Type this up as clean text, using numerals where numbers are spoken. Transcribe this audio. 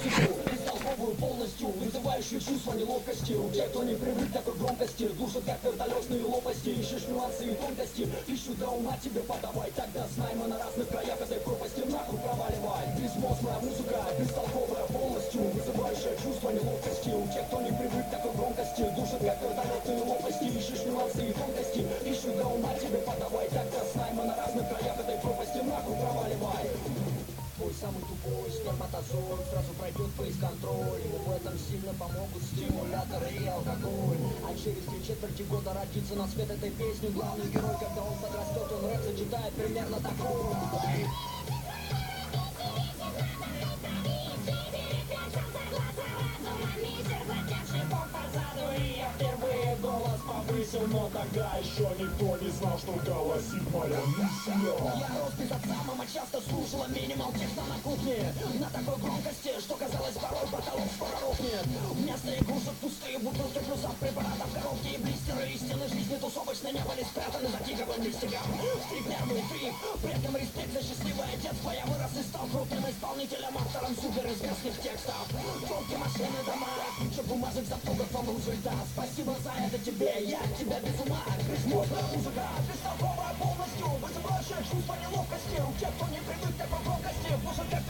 мистику, бестолковую полностью, вызывающую чувство неловкости. У тех, кто не привык к такой громкости, душат как вертолетные лопасти. Ищешь нюансы и тонкости, пищу до ума тебе подавай. Тогда знай, мы на разных краях этой пропасти, нахуй проваливай. Безмозглая музыка, бестолковая полностью, вызывающая чувство неловкости. У тех, кто не привык к такой громкости, душат как вертолетные лопасти. Ищешь нюансы и тонкости, пищу до ума тебе подавай. Тогда знай, мы на разных краях этой пропасти, нахуй проваливай. Твой самый тупой сперматозоид сразу пройдет фейс-контроль. Ему в этом сильно помогут стимуляторы и алкоголь. А через 3/4 года родится на свет этой песни главный герой. Когда он подрастет, он рэп зачитает примерно такой. Но тогда еще никто не знал, что голосит моя миссия. Я рос без отца, мама часто слушала минимал техно на кухне. На такой громкости, что казалось порой потолок скоро рухнет. Вместо игрушек пустые бутылки плюсов препаратов, коробки и блистеры. Истины жизни тусовочной не были спрятаны за тигровым листиком. Стрип нервный трип, предкам респект за счастливое детство. Я вырос и стал крутым исполнителем, автором суперизвестных текстов. Тонки, машины, дома, куча бумажек, зато как вам результат. Спасибо за это тебе, я от тебя без ума. Безмозглая музыка, бестолковая полностью, вызывающая чувство неловкости. У тех, кто не привык к такой громкости, слушать как